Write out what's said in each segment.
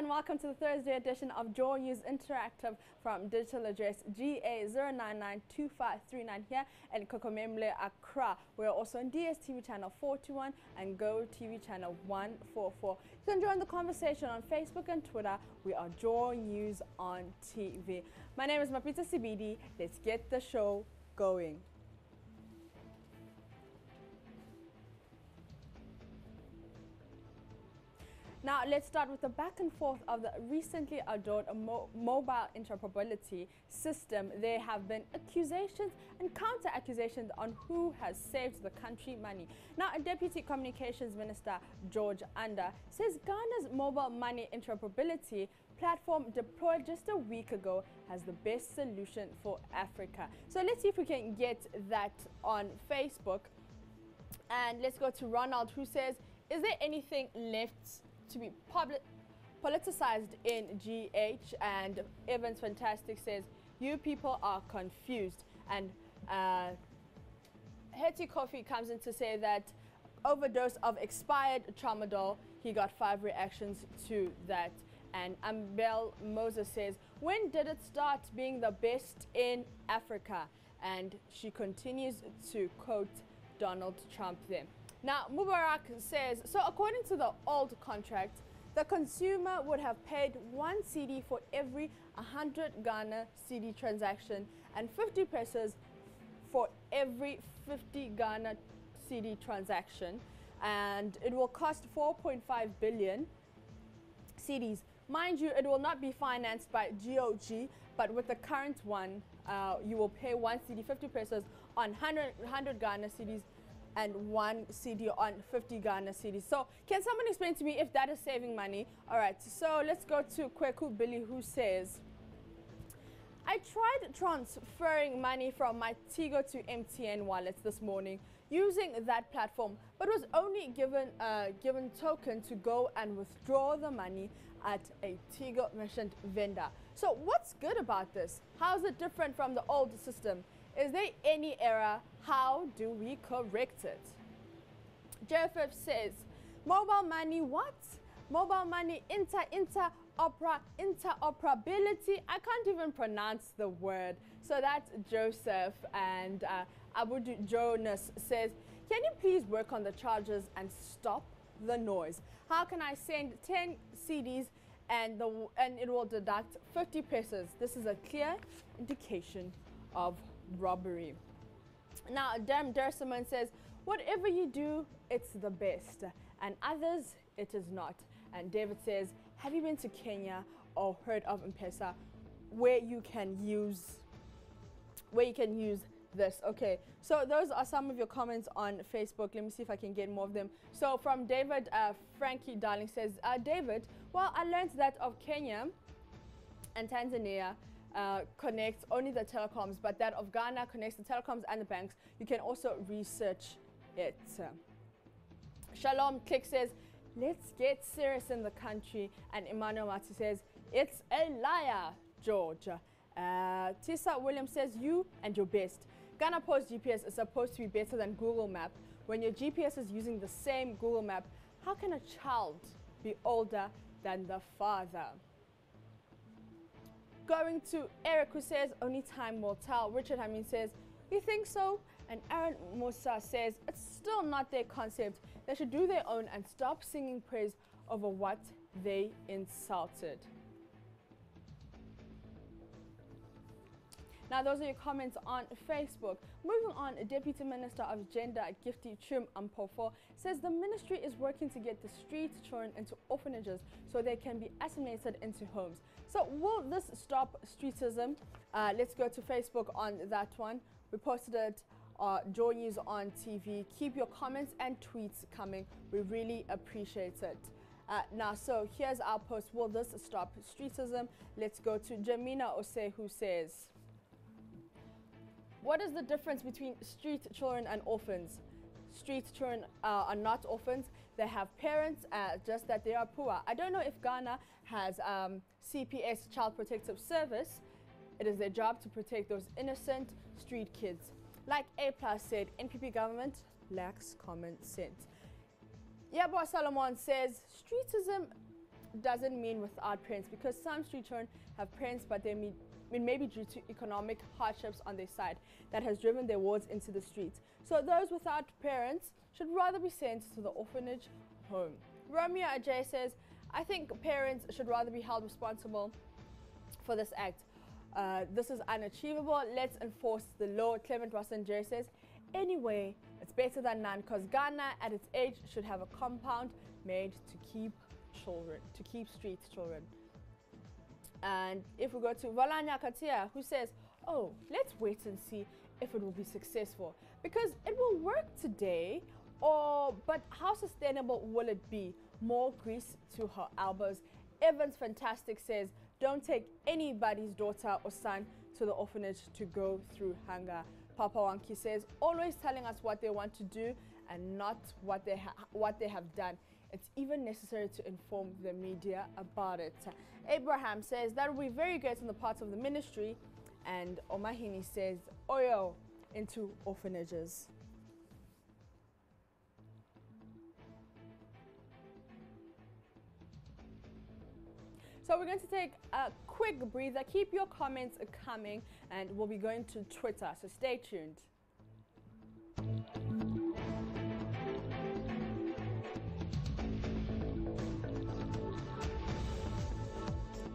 and welcome to the Thursday edition of Joy News Interactive from digital address GA0992539 here in Kokomemle, Accra. We're also on DSTV channel 421 and Go TV channel 144. You can join the conversation on Facebook and Twitter. We are Joy News on TV. My name is Mapita Sibidi. Let's get the show going. Now, let's start with the back and forth of the recently adored mobile interoperability system. There have been accusations and counter-accusations on who has saved the country money. Now, Deputy Communications Minister George Anda says Ghana's mobile money interoperability platform deployed just a week ago has the best solution for Africa. So let's see if we can get that on Facebook. And let's go to Ronald, who says, is there anything left to be politicized in GH? And Evans Fantastic says, you people are confused. And Hetty Coffee comes in to say that overdose of expired tramadol, he got 5 reactions to that. And Ambel Moses says, when did it start being the best in Africa? And she continues to quote Donald Trump there. Now, Mubarak says, so according to the old contract, the consumer would have paid 1 CD for every 100 Ghana CD transaction and 50 pesos for every 50 Ghana CD transaction. And it will cost 4.5 billion CDs. Mind you, it will not be financed by GOG, but with the current one, you will pay 1 CD 50 pesos on 100 Ghana CDs and 1 CD on 50 Ghana CDs. So can someone explain to me if that is saving money? All right, so let's go to Kweku Billy, who says, I tried transferring money from my Tigo to MTN wallets this morning using that platform, but was only given token to go and withdraw the money at a Tigo merchant vendor. So what's good about this? How is it different from the old system? Is there any error? How do we correct it? JFF says, mobile money what? Mobile money interoperability. I can't even pronounce the word. So that's Joseph. And Abu Jonas says, can you please work on the charges and stop the noise? How can I send 10 CDs and it will deduct 50 pesos? This is a clear indication of robbery. Now, Dam Dersimon says, whatever you do, it's the best, and others, it is not. And David says, have you been to Kenya or heard of M-Pesa where you can use this? Okay, so those are some of your comments on Facebook. Let me see if I can get more of them. So from David, Frankie Darling says, David, well, I learned that of Kenya and Tanzania connects only the telecoms, but that of Ghana connects the telecoms and the banks. You can also research it. Shalom Click says, let's get serious in the country. And Emmanuel Mati says, it's a liar, George. Tisa Williams says, you and your best. Ghana Post GPS is supposed to be better than Google Map. When your GPS is using the same Google Map, how can a child be older than the father? Going to Eric, who says, only time will tell. Richard Hamin says, you think so? And Aaron Musa says, it's still not their concept. They should do their own and stop singing praise over what they insulted. Now, those are your comments on Facebook. Moving on, Deputy Minister of Gender, Gifty Chum Ampofo, says the ministry is working to get the street children into orphanages so they can be assimilated into homes. So will this stop streetism? Let's go to Facebook on that one. We posted it, Joy News on TV. Keep your comments and tweets coming. We really appreciate it. Now, so here's our post. Will this stop streetism? Let's go to Jamina Ose, who says, what is the difference between street children and orphans? Street children are not orphans. They have parents, just that they are poor. I don't know if Ghana has CPS, Child Protective Service. It is their job to protect those innocent street kids. Like A+ said, NPP government lacks common sense. Yabo Solomon says, streetism doesn't mean without parents, because some street children have parents, but they mean it may be due to economic hardships on their side that has driven their wards into the streets. So those without parents should rather be sent to the orphanage home. Romeo Ajay says, I think parents should rather be held responsible for this act. This is unachievable. Let's enforce the law. Clement Wasanjay says, anyway, it's better than none, because Ghana at its age should have a compound made to keep children, to keep street children. And if we go to Valanya Katia, who says, oh, let's wait and see if it will be successful, because it will work today, but how sustainable will it be? More grease to her elbows. Evans Fantastic says, don't take anybody's daughter or son to the orphanage to go through hunger. Papa Wanki says, always telling us what they want to do and not what they have done. It's even necessary to inform the media about it. Abraham says, that will be very great on the part of the ministry. And Omahini says, oil into orphanages. So we're going to take a quick breather. Keep your comments coming, and we'll be going to Twitter, so stay tuned.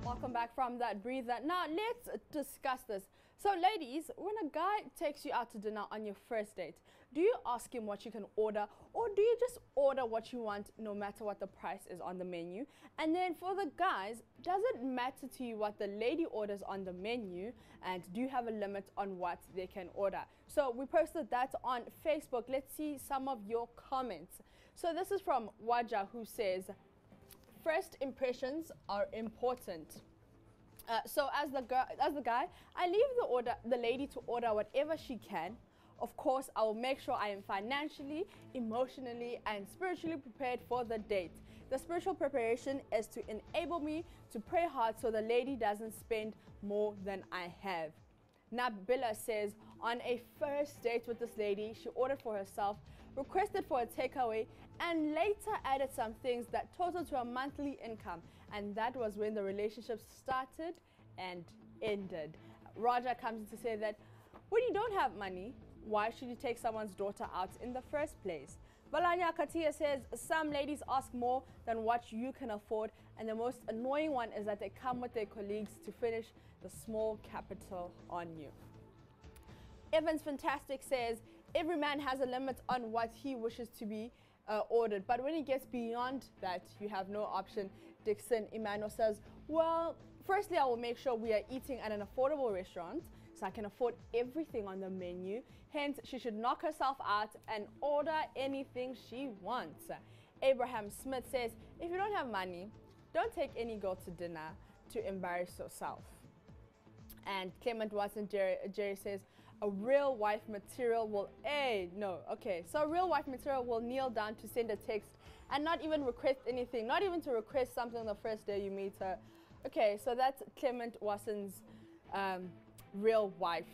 Welcome back from that breather. Now let's discuss this. So ladies, when a guy takes you out to dinner on your first date, do you ask him what you can order, or do you just order what you want no matter what the price is on the menu? And then for the guys, does it matter to you what the lady orders on the menu, and do you have a limit on what they can order? So we posted that on Facebook. Let's see some of your comments. So this is from Waja, who says, first impressions are important. So as the guy, I leave the lady to order whatever she can. Of course, I will make sure I am financially, emotionally, and spiritually prepared for the date. The spiritual preparation is to enable me to pray hard so the lady doesn't spend more than I have. Nabila says, on a first date with this lady, she ordered for herself, requested for a takeaway, and later added some things that totaled to a monthly income. And that was when the relationship started and ended. Raja comes in to say that when you don't have money, why should you take someone's daughter out in the first place? Valanya Katia says, some ladies ask more than what you can afford, and the most annoying one is that they come with their colleagues to finish the small capital on you. Evans Fantastic says, every man has a limit on what he wishes to be ordered, but when it gets beyond that, you have no option. Dixon Emmanuel says, well, firstly, I will make sure we are eating at an affordable restaurant so I can afford everything on the menu. Hence, she should knock herself out and order anything she wants. Abraham Smith says, if you don't have money, don't take any girl to dinner to embarrass yourself. And Clement Watson Jerry says, a real wife material will, so a real wife material will kneel down to send a text and not even request anything, not even to request something the first day you meet her. Okay, so that's Clement Watson's real wife.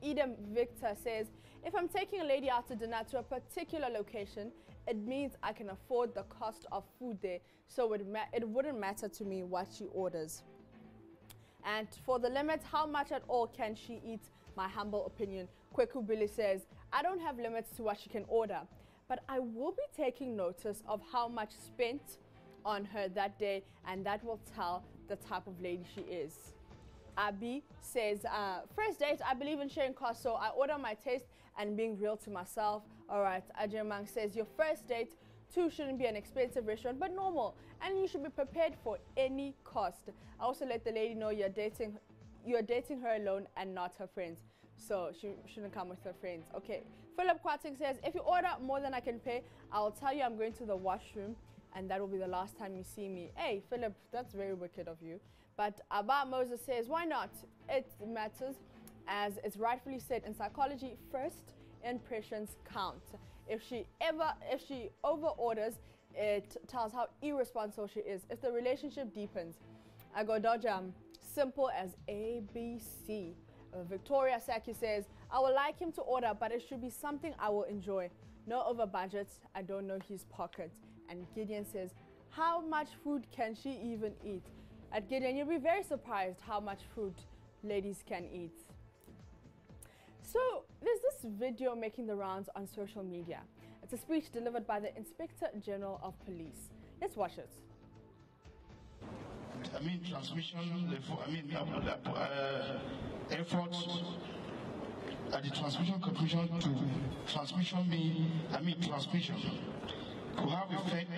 Edom Victor says, if I'm taking a lady out to dinner to a particular location, it means I can afford the cost of food there, so it wouldn't matter to me what she orders. And for the limits, how much at all can she eat? My humble opinion. Kweku Billy says, I don't have limits to what she can order, but I will be taking notice of how much spent on her that day, and that will tell the type of lady she is. Abby says, first date, I believe in sharing costs, so I order my taste and being real to myself. All right, Ajay Mang says, your first date too shouldn't be an expensive restaurant, but normal, and you should be prepared for any cost. I also let the lady know you're dating her alone and not her friends, so she shouldn't come with her friends. Okay, Philip Quating says, if you order more than I can pay, I'll tell you I'm going to the washroom, and that will be the last time you see me. Hey, Philip, that's very wicked of you. But Abba Moses says, why not? It matters, as it's rightfully said in psychology, first impressions count. If she over orders, it tells how irresponsible she is. If the relationship deepens, I go dojam, simple as ABC. Victoria Saki says, I would like him to order, but it should be something I will enjoy. No over budgets. I don't know his pockets. And Gideon says, How much food can she even eat? At Gideon, you'll be very surprised how much food ladies can eat. So there's this video making the rounds on social media. It's a speech delivered by the Inspector General of Police. Let's watch it. I mean, transmission, efforts at the transmission commission to transmission to have effect,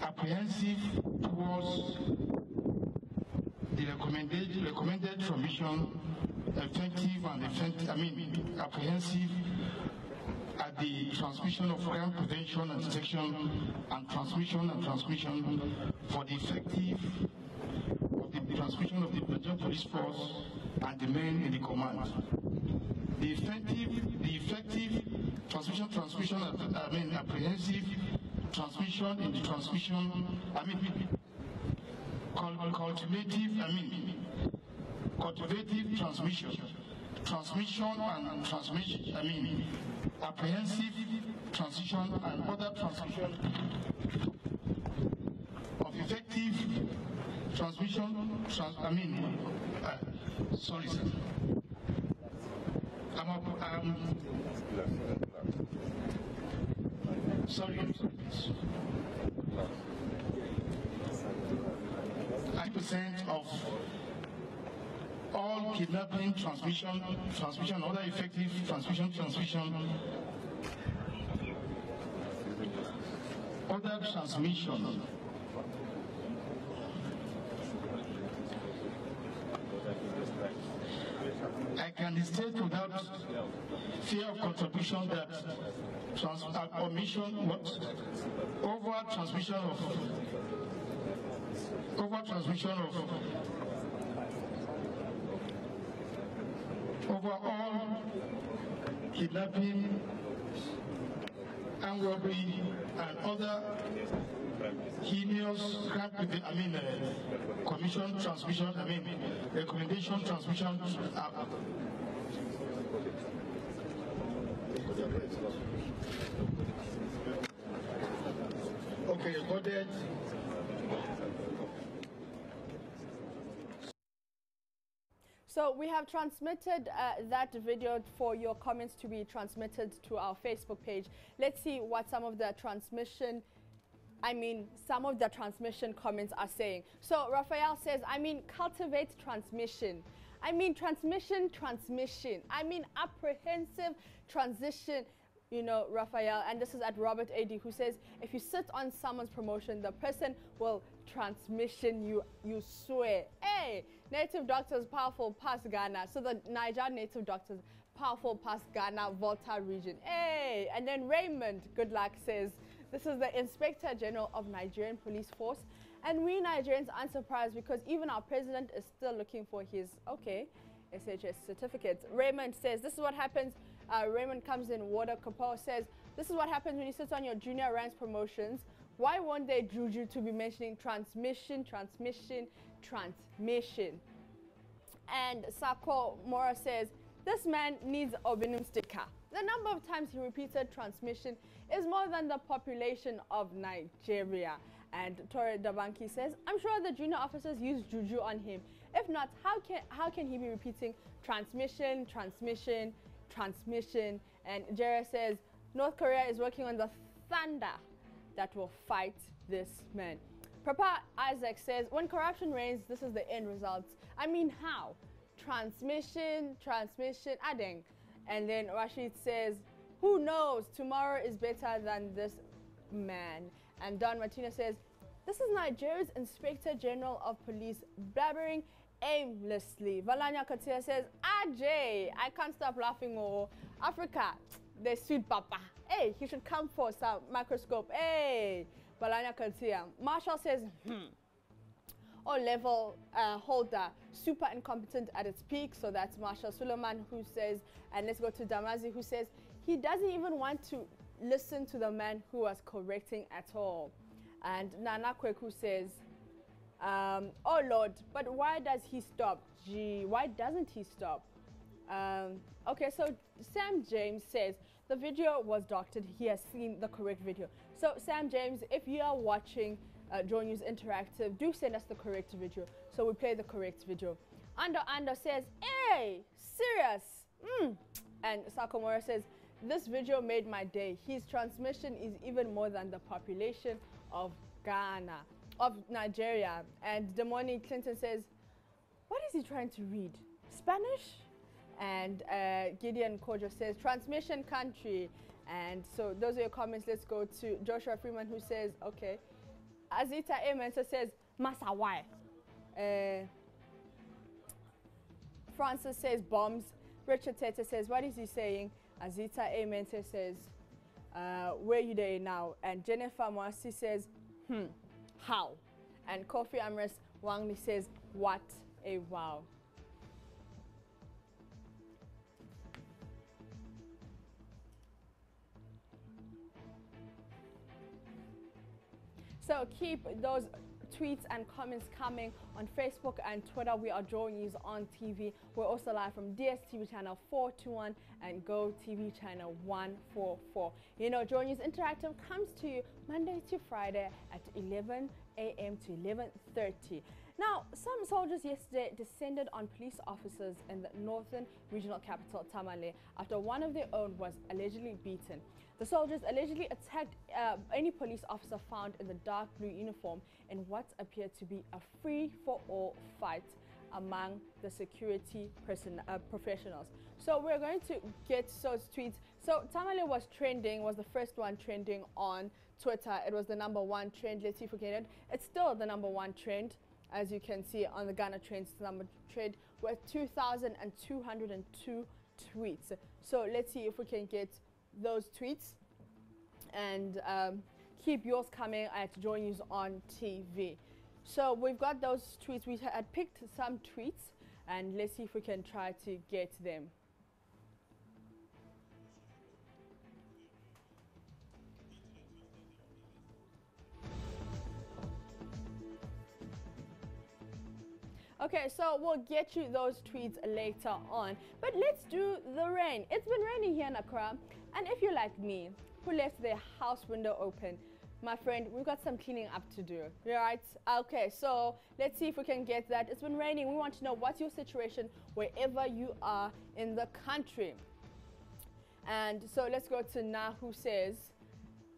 apprehensive towards the recommended transmission, apprehensive at the transmission of crime prevention and detection and transmission for the effective of the transmission of the Nigerian police force and the men in the command. The effective transmission, apprehensive transmission in the transmission, cultivative transmission and transmission, apprehensive transition and other transmission of effective transmission, sorry sir. Sorry. 90% of all kidnapping, transmission, other effective transmission, other transmission. I can state without fear of contribution that over transmission of all kidnapping and robbery and other heinous crime, commission transmission, recommendation transmission. Okay, got it. So we have transmitted that video for your comments to be transmitted to our Facebook page. Let's see what some of the transmission comments are saying. So Raphael says, cultivate transmission. Transmission. Apprehensive transition. You know, Raphael, and this is at Robert AD, who says, if you sit on someone's promotion, the person will transmission you, you swear. Hey, native doctors powerful past Ghana. So the Niger native doctors powerful past Ghana, Volta region. Hey, and then Raymond, good luck, says, this is the Inspector General of Nigerian Police Force. And we Nigerians aren't surprised because even our president is still looking for his, SHS certificate. Raymond says, this is what happens. Raymond comes in, Water Kapoor says, this is what happens when you sit on your junior ranks promotions. Why won't they juju to be mentioning transmission? And Sako Mora says, this man needs Obinum sticker. The number of times he repeated transmission is more than the population of Nigeria. And Tore Dabanki says, I'm sure the junior officers use juju on him. If not, how can he be repeating transmission? And Jera says, North Korea is working on the thunder that will fight this man. Papa Isaac says, when corruption reigns, this is the end results. How? Transmission, adding. And then Rashid says, who knows? Tomorrow is better than this man. And Don Martinez says, this is Nigeria's Inspector General of Police blabbering aimlessly. Valanya Katia says, Ajay, I can't stop laughing. Oh, Africa, they sued Papa. Hey, he should come for some microscope. Hey, Valanya Katia. Marshall says, level holder, super incompetent at its peak. So that's Marshall Suleiman, who says, and let's go to Damazi, who says, he doesn't even want to listen to the man who was correcting at all. And Nana Kwek, who says, oh Lord, but why does he stop? Gee, why doesn't he stop? Okay, so Sam James says, the video was doctored. He has seen the correct video. So Sam James, if you are watching Joy News Interactive, do send us the correct video so we play the correct video. Ando says, hey, serious. And Sakomura says, this video made my day. His transmission is even more than the population of Nigeria. And Demoni Clinton says, what is he trying to read? Spanish? And Gideon Kojo says, transmission country. And so those are your comments. Let's go to Joshua Freeman, who says, okay. Azita A. Mensa says, Masawai. Francis says, bombs. Richard Tete says, what is he saying? Azita A. Mensa says, where you there now? And Jennifer Mwasi says, how? And Kofi Amres Wangli says, what a wow. So keep those tweets and comments coming on Facebook and Twitter. We are Joy News on TV. We're also live from DSTV channel 421 and Go TV channel 144. You know, Joy News Interactive comes to you Monday to Friday at 11 a.m. to 11:30. Now, some soldiers yesterday descended on police officers in the northern regional capital, Tamale, after one of their own was allegedly beaten. The soldiers allegedly attacked any police officer found in the dark blue uniform in what appeared to be a free-for-all fight among the security professionals. So we're going to get those tweets. So Tamale was trending, was the first one trending on Twitter. It was the #1 trend. Let's see if we can get it. It's still the #1 trend. As you can see on the Ghana Trends number trend, with 2,202 tweets. So let's see if we can get those tweets, and keep yours coming at Joy News on TV. So we've got those tweets. We had picked some tweets, and let's see if we can try to get them. Okay, so we'll get you those tweets later on. But let's do the rain. It's been raining here in Accra. And if you're like me, who left their house window open, my friend, we've got some cleaning up to do. Right? Okay, so let's see if we can get that. It's been raining. We want to know what's your situation wherever you are in the country. And so let's go to Na, who says,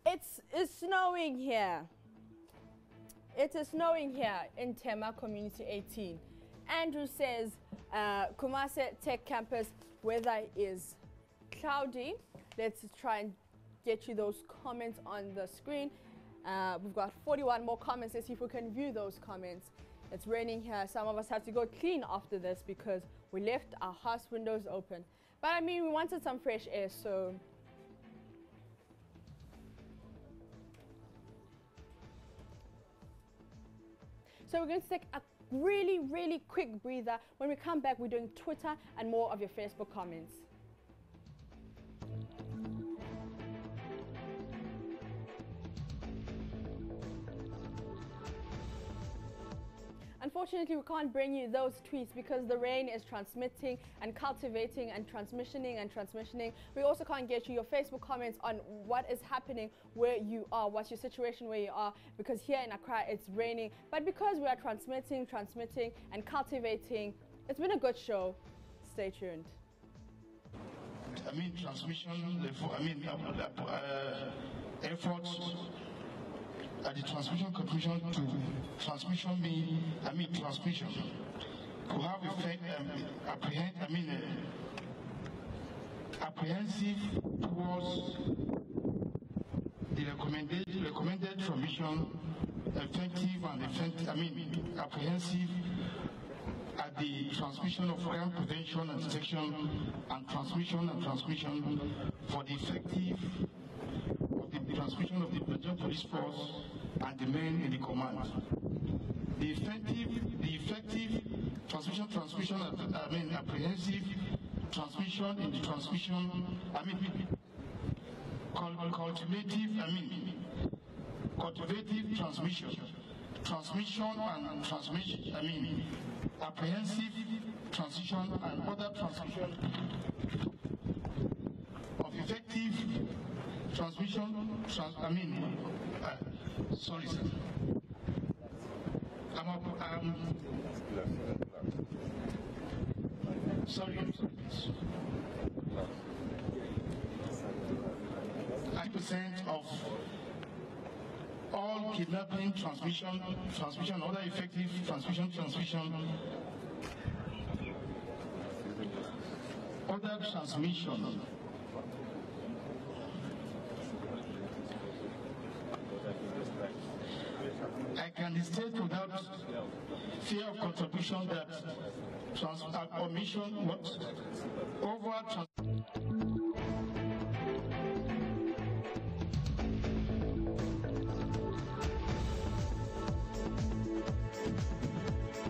it's snowing here. It is snowing here in Tema Community 18. Andrew says, Kumase Tech Campus, weather is cloudy. Let's try and get you those comments on the screen. We've got 41 more comments. Let's see if we can view those comments. It's raining here. Some of us have to go clean after this because we left our house windows open. But I mean, we wanted some fresh air, so... So we're going to take a really, really quick breather. When we come back, we're doing Twitter and more of your Facebook comments. Unfortunately, we can't bring you those tweets because the rain is transmitting and cultivating and transmissioning and transmissioning. We also can't get you your Facebook comments on what is happening where you are, what's your situation where you are, because here in Accra it's raining. But because we are transmitting and cultivating, it's been a good show. Stay tuned. I mean, transmission, efforts at the transmission conclusion to transmission transmission to have effect apprehensive towards the recommended transmission, effective and apprehensive at the transmission of crime prevention and detection and transmission for the effective the transmission of the Nigerian police force and the men in the command. The effective transmission, apprehensive transmission in the transmission, cultivative transmission and transmission, apprehensive transition and other transmission of effective effective transmission, sorry, sir. Sorry, 90% of all kidnapping, transmission, other effective transmission, other transmission. I can state without fear of contribution that omission, over